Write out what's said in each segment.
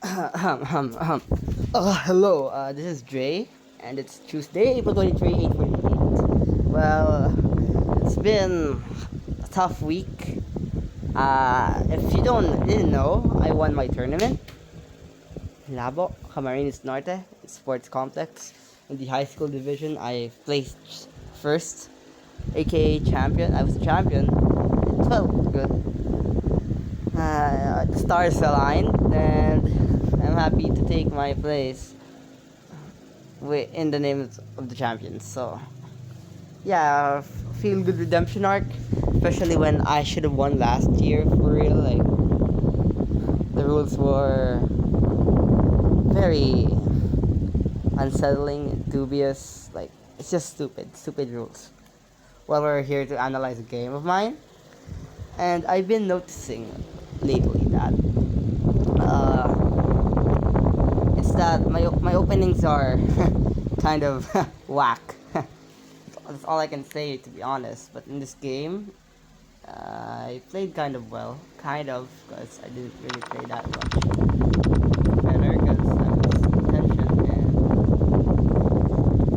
Hello, this is Drei, and it's Tuesday, April 23, 8:48. Well, it's been a tough week. If you didn't know, I won my tournament, Labo, Camarines Norte, Sports Complex. In the high school division, I placed first, aka champion. I was the champion. It felt good. The stars aligned, and I'm happy to take my place in the name of the champions. So yeah, feel good redemption arc, especially when I should have won last year for real. Like the rules were very unsettling, dubious. Like it's just stupid rules. Well, we're here to analyze a game of mine, and I've been noticing lately that uh, it's that my openings are kind of whack. That's all I can say, to be honest. But in this game, I played kind of well, because I didn't really play that much better because I was tension.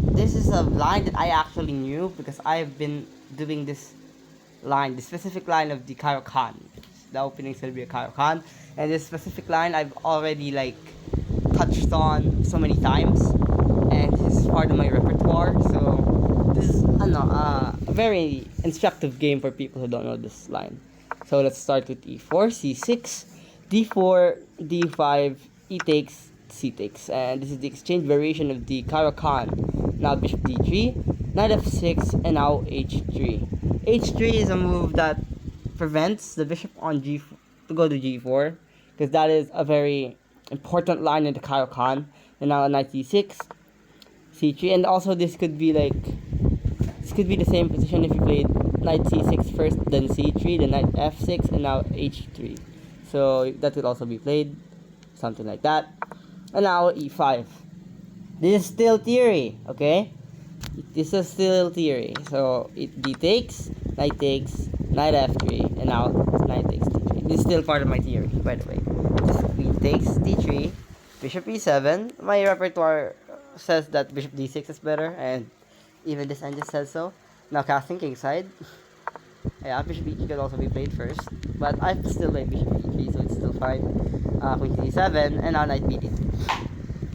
And this is a line that I actually knew because I've been doing this specific line of the Kaiokan. The opening is gonna be a Kaiokan, and this specific line I've already like touched on so many times, and this is part of my repertoire. So this is a very instructive game for people who don't know this line. So let's start with e4, c6, d4, d5, e takes, c takes, and this is the exchange variation of the Kaiokan. Now bishop d3, knight f6, and now h3. h3 is a move that prevents the bishop on g to go to g4, because that is a very important line in the Kaiokan. And now knight c6, c3, and also this could be the same position if you played knight c6 first, then c3, then knight f6, and now h3. So that could also be played, something like that. And now e5. This is still theory, okay? This is still theory. So d takes, knight f3, and now knight takes d3. This is still part of my theory, by the way. This queen takes d3, bishop e7. My repertoire says that bishop d6 is better, and even this engine says so. Now casting kingside. Yeah, bishop e3 could also be played first, but I still like bishop e3, so it's still fine. Queen d7, and now knight b2.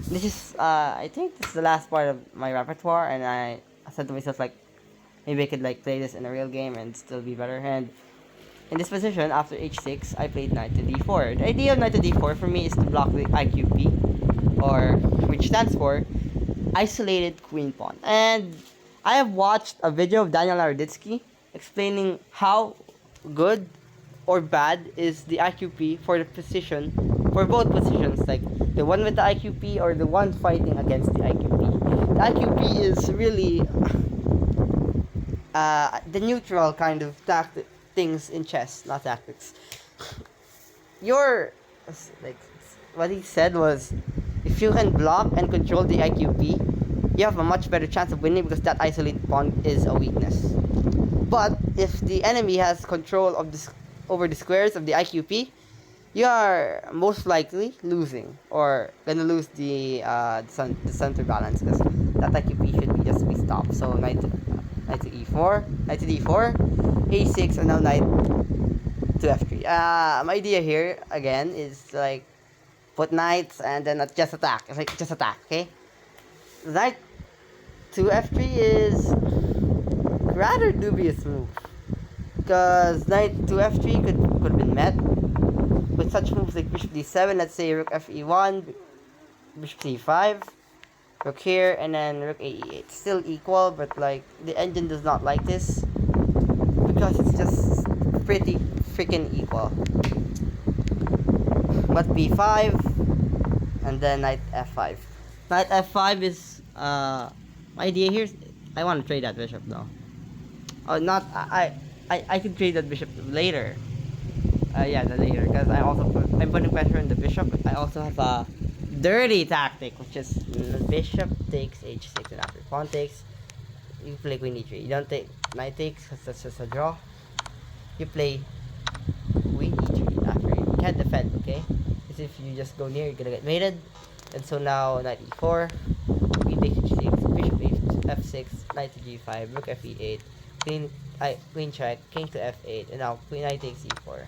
This is, I think this is the last part of my repertoire, and I said to myself, like, maybe I could, like, play this in a real game and still be better. And in this position, after h6, I played knight to d4. The idea of knight to d4 for me is to block the IQP, or, which stands for isolated queen pawn. And I have watched a video of Daniel Naroditsky explaining how good or bad is the IQP for the position, for both positions, like the one with the IQP or the one fighting against the IQP. The IQP is really the neutral kind of things in chess, not tactics. Your like what he said was, if you can block and control the IQP, you have a much better chance of winning because that isolated pawn is a weakness. But if the enemy has control of over the squares of the IQP, you are most likely losing, or gonna lose the center balance, because that IQP should be stopped. So knight to e4, knight to d4, a6, and now knight to f3. My idea here again is like put knights and then just attack. It's like just attack, okay? Knight to f3 is rather dubious move, because knight to f3 could have been met with such moves like bishop d7. Let's say rook fe1, bishop c5, rook here, and then rook ae8. Still equal, but like the engine does not like this because it's just pretty freaking equal. But b5, and then knight f5. Knight f5 is my idea here. I want to trade that bishop though. Oh, not I could trade that bishop later. Yeah, the later, because I'm putting pressure on the bishop. I also have a dirty tactic, which is bishop takes h6, and after pawn takes, you play queen e3. You don't take knight takes because that's just a draw. You play queen e3 after you can't defend. Okay, because if you just go near, you're gonna get mated. And so now knight e4, queen takes h6, bishop f6, knight to g5, rook fe8, queen check, king to f8, and now queen knight takes e4.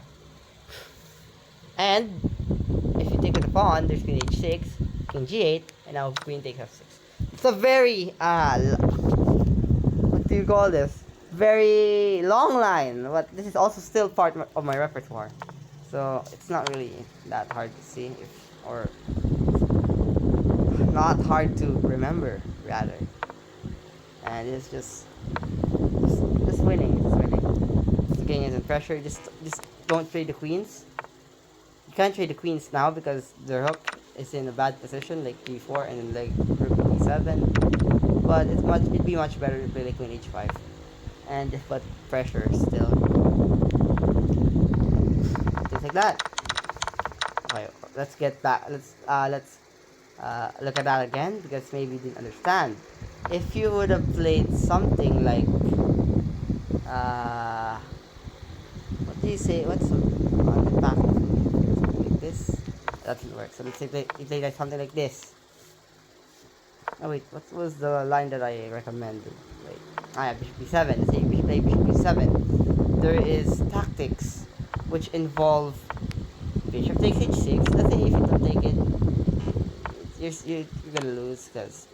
And if you take with the pawn, there's queen h6, king g8, and now queen takes f6. It's a very what do you call this? Very long line, but this is also still part of my repertoire. So it's not really that hard to see, or not hard to remember, rather. And it's just winning, just winning. The king isn't pressure. Just don't trade the queens. You can't trade the queens now because the rook is in a bad position, like d4 and then like rook d7. But it'd be much better to play like queen h5, and just put pressure still. Things like that. Okay, let's get back. Let's look at that again because maybe you didn't understand. If you would have played something like what do you say? What's on the back? Something like this. That doesn't work. So let's say you play like something like this. Oh wait, what was the line that I recommended? Wait, yeah, bishop b7. Let's say you play bishop b7. There is tactics which involve bishop takes h6. Let's say if you don't take it, you're gonna lose because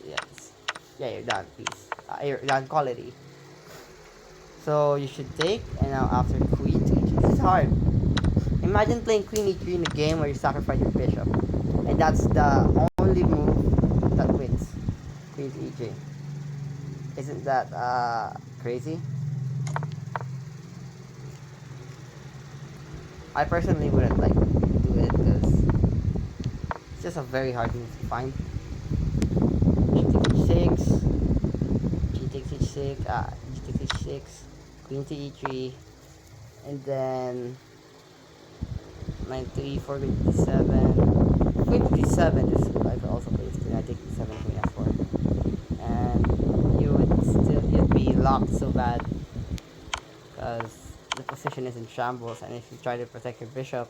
you're done. Peace. You're done quality. So you should take, and now after queen to e3. This is hard. Imagine playing queen e3 in a game where you sacrifice your bishop, and that's the only move that wins. Queen to e3. Isn't that crazy? I personally wouldn't like do it because it's just a very hard move to find. G takes h6, G takes h6, G takes h6, queen to e3, and then knight to e4, queen to d7. Queen to d7 is I could also play queen knight takes d7, queen f4, and you'd be locked so bad because the position is in shambles, and if you try to protect your bishop,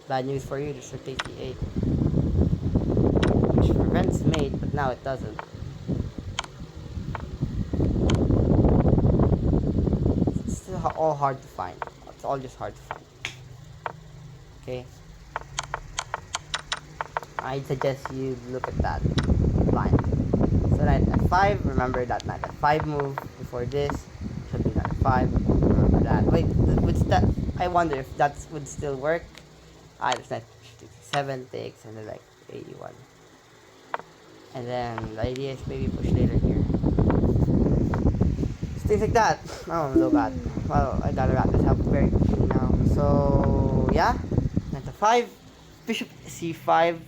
bad news for you, just rook takes e8, which prevents mate, but now it doesn't. It's still all hard to find. It's all just hard to find. Okay? I suggest you look at that line. So knight f5, remember that knight f5 move before this. Should be knight f5. Remember that. Wait, I wonder if that would still work. There's knight 7 takes and then like 81. And then the idea is maybe push later here. Things like that. Oh, look at. Well, I gotta wrap this up very quickly now. So yeah, knight f5, bishop c5,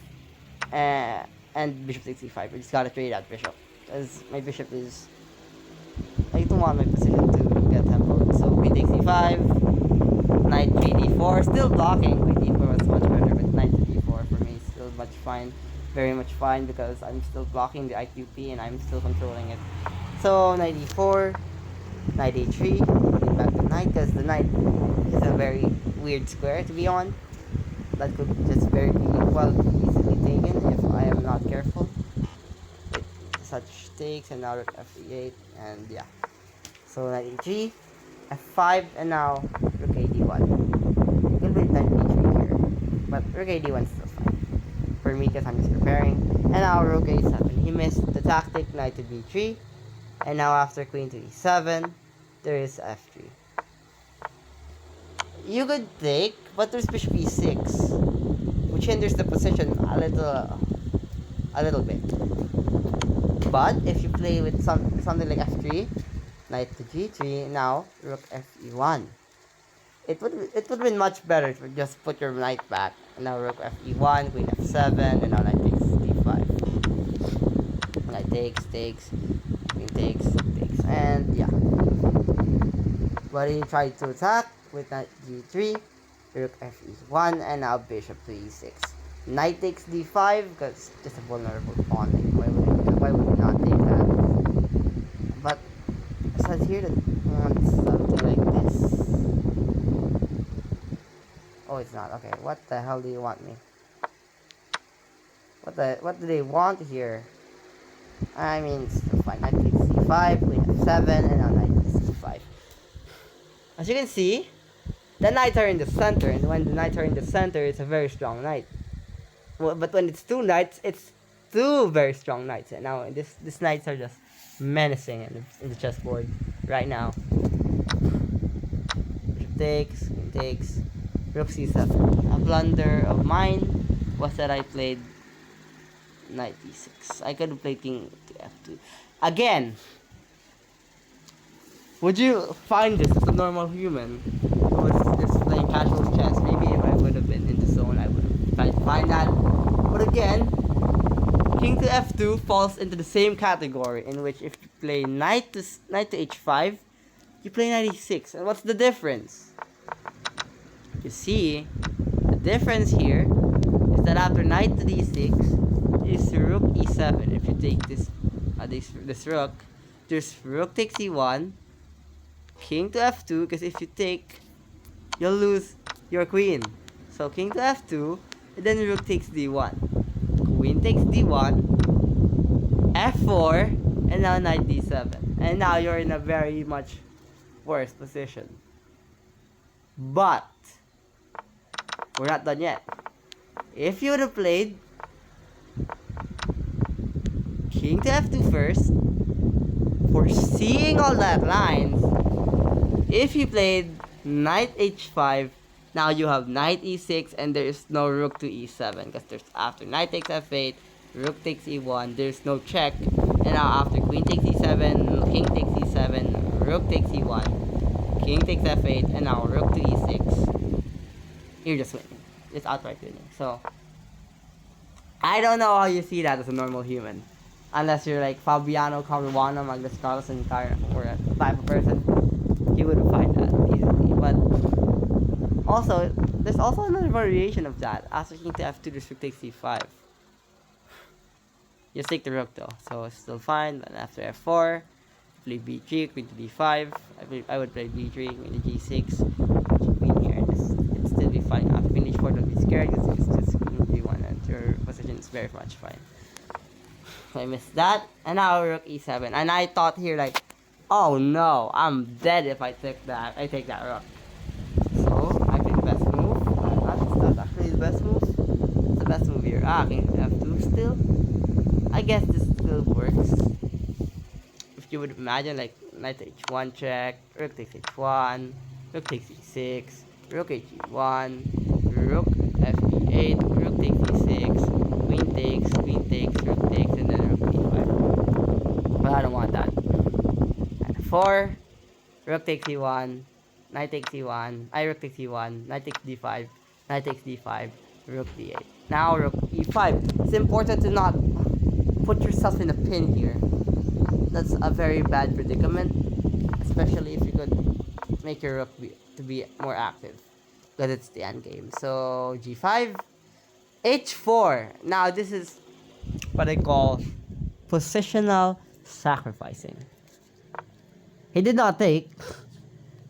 and bishop takes c5. We just gotta trade that bishop, as my bishop is. I don't want my position to get tempoed. So queen takes c5, knight 3d4, still blocking. Queen d4 was much better, but knight to d4 for me is still much fine, very much fine because I'm still blocking the IQP and I'm still controlling it. So knight e4, knight a3, putting back the knight because the knight is a very weird square to be on. That could just very easily taken if I am not careful. With such takes, and now rook f8, and yeah. So knight e3, f5, and now rook ad1. You can play knight b3 here, but rook ad1 is still fine for me because I'm just preparing. And now rook a7. He missed the tactic, knight to b3, and now after queen to e7, there is f3. You could take, but there's bishop e6, which hinders the position a little bit. But if you play with something like f3, knight to g3, now rook fe1, it would be much better if you just put your knight back. And now rook fe1, queen f7, and now knight takes d5. Knight takes, queen takes, and yeah. But he tried to attack with knight g3, rook fe1, and now bishop to e6. Knight takes d5 because it's just a vulnerable pawn. Like, why would you not take that? But it says here that he wants something like this. Oh, it's not. Okay, what the hell do you want me? What do they want here? I mean, it's still fine. Knight takes c5, queen f7, and now knight c5. As you can see, the knights are in the center, and when the knights are in the center, it's a very strong knight. Well, but when it's two knights, it's two very strong knights. And now these knights are just menacing in the chessboard right now. Bishop takes, queen takes, rook c7. A blunder of mine was that I played knight e6. I could have played king to f2. Again, would you find this as a normal human who was just playing casual chess? Maybe if I would have been in the zone, I would have tried to find that. But again, king to f2 falls into the same category in which if you play knight to h5, you play knight e6. And what's the difference? You see, the difference here is that after knight to d6 is rook e7. If you take this rook, there's rook takes e1, king to f2, because if you take, you'll lose your queen. So king to f2, and then rook takes d1, queen takes d1, f4, and now knight d7. And now you're in a very much worse position. But we're not done yet. If you would have played king to f2 first, foreseeing all that lines, if you played knight h5, now you have knight e6 and there is no rook to e7 because there's after knight takes f8, rook takes e1, there's no check, and now after queen takes e7, king takes e7, rook takes e1, king takes f8, and now rook to e6. You're just winning. It's outright winning. So I don't know how you see that as a normal human. Unless you're like Fabiano Caruana, Magnus Carlsen, or a type of person, he would find that easily. But also, there's also another variation of that. After king to f2, this rook takes c5. You take the rook though, so it's still fine. But after f4, play b3, queen to d5. I would play b3, queen to g6, queen here. It'd still be fine. After queen h4, don't be scared because it's just queen d1 and your position is very much fine. So I missed that, and now rook e7. And I thought here like, oh no, I'm dead if I take that. I take that rook. So I think the best move. That's actually the best move. It's the best move here. King f2 still. I guess this still works. If you would imagine like knight h1 check, rook takes h1, rook takes e6, rook h1, rook f8, rook takes e6, queen takes, rook takes, and then rook e5. But I don't want that. Knight f4, rook takes e1, knight takes e1, rook takes e1, knight takes d5, knight takes d5, rook d8. Now rook e5. It's important to not put yourself in a pin here. That's a very bad predicament, especially if you could make your rook to be more active, because it's the end game. So g5, h4. Now this is what I call positional sacrificing. He did not take,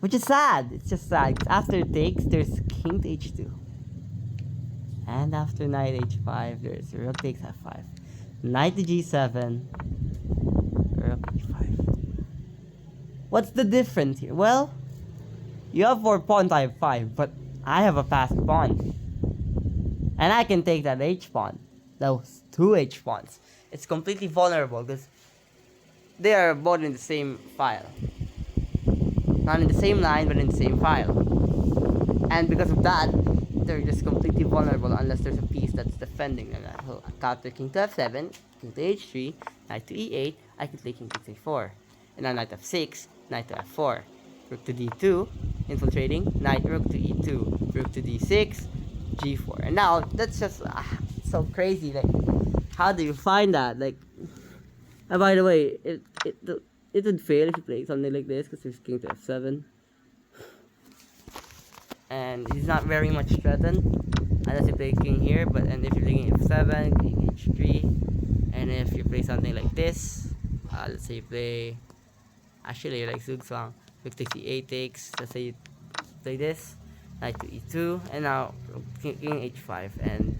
which is sad. It's just sad. After it takes, there's king to h2, and after knight h5, there's rook takes f5, knight to g7, rook e5. What's the difference here? Well, you have 4 pawns, I have 5, but I have a fast pawn, and I can take that h pawn. Those 2 h pawns. It's completely vulnerable because they are both in the same file. Not in the same line, but in the same file. And because of that, they're just completely vulnerable unless there's a piece that's defending them. So, counter king to f7, king to h3, knight to e8, I can play king to c4. And now knight f6, knight to f4, rook to d2, infiltrating, knight rook to e2, rook to d6, g4. And now, that's just so crazy. Like, how do you find that? Like, and by the way, it would fail if you play something like this because there's king to f7. And he's not very much threatened unless you play king here. And if you're playing f7, king h3, and if you play something like this, let's say you play, actually like Zugzwang, rook takes e8 takes. Let's say you play this, knight to e2, and now king h5, and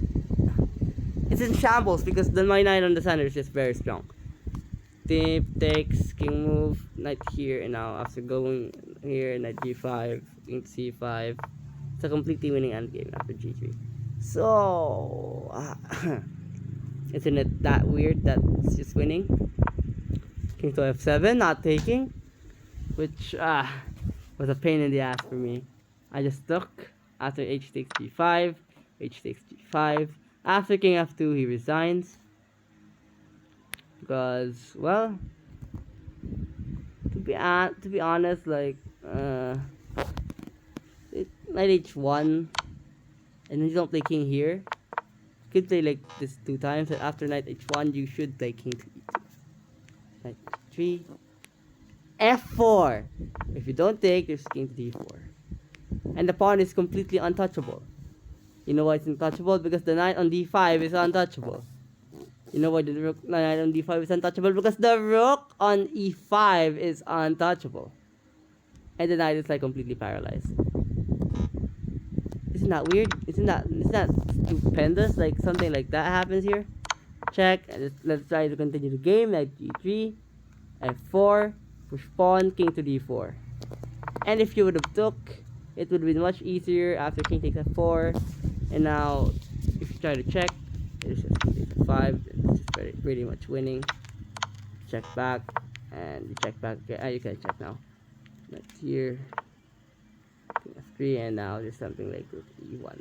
it's in shambles because the my knight on the center is just very strong. Tip takes, king move, knight here, and now after going here, knight g5, king c5, it's a completely winning endgame after g3. So, isn't it that weird that it's just winning? King to f7, not taking, which was a pain in the ass for me. I just took after h takes g5, h takes g5. After king f2, he resigns because, well, to be honest, like knight h1, and then you don't play king here. You could play like this 2 times, and after knight h1, you should play king to e2. Knight 3, f4. If you don't take, there's king to d4, and the pawn is completely untouchable. You know why it's untouchable? Because the knight on d5 is untouchable. You know why the knight on d5 is untouchable? Because the rook on e5 is untouchable. And the knight is like completely paralyzed. Isn't that weird? Isn't that stupendous? Like something like that happens here. Check. Let's try to continue the game. Knight g3, f4, push pawn, king to d4. And if you would have took, it would have been much easier after king takes f4. And now, if you try to check, it's just king takes f5. It's just pretty much winning. Check back, and you check back. Okay, you can check now. Next here, king f3, and now there's something like rook e1.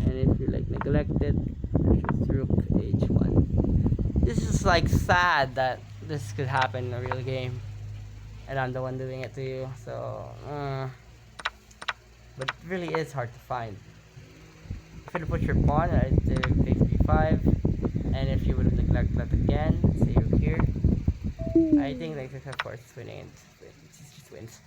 And if you like neglected, there's just rook h1. This is like sad that this could happen in a real game, and I'm the one doing it to you. So, but it really is hard to find. If you put your pawn right to take b5, and if you would have neglected that again, say you're here, I think like this of course is winning, and it just wins.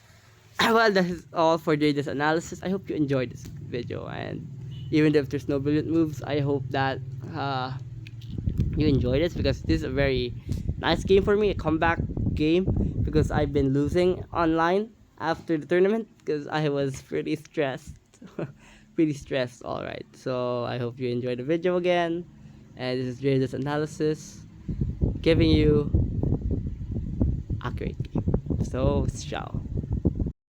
Well, that is all for Jade's analysis. I hope you enjoyed this video, and even if there's no brilliant moves, I hope that you enjoy this, because this is a very nice game for me, a comeback game, because I've been losing online after the tournament because I was pretty stressed. Pretty stressed, alright. So I hope you enjoyed the video again, and this is Jade's analysis, giving you accurate game. So ciao.